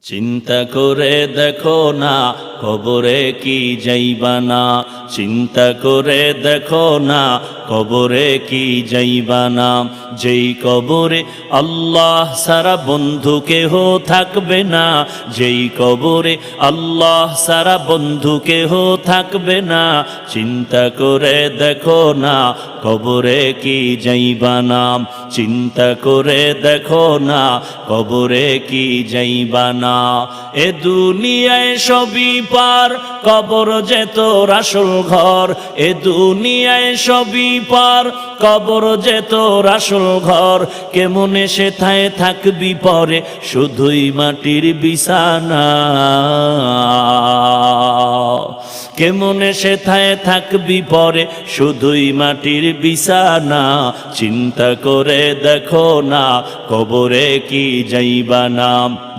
চিন্তা করে দেখো না কবরে কি যাইবা না, চিন্তা করে দেখো না কবরে কি যাইবা না। যেই কবরে আল্লাহ সারা বন্ধু কেহ থাকবে না, যেই কবরে আল্লাহ সারা বন্ধু কেহ থাকবে না। চিন্তা করে দেখো না কবরে কি যাইবা না, চিন্তা করে দেখো না কবরে কি যাইবা না। এ দুনিয়ায় সবই পার, কবর যে তোর আসল ঘর। এ দুনিয়ায় সবই পার, কবর যে তোর আসল ঘর। কেমনে সেথায় থাকবি পরে, শুধুই মাটির বিছানা। কেমনে সেথায় থাকবি পরে, শুধুই মাটির বিছানা। চিন্তা করে দেখো না কবরে কি যাইবা না।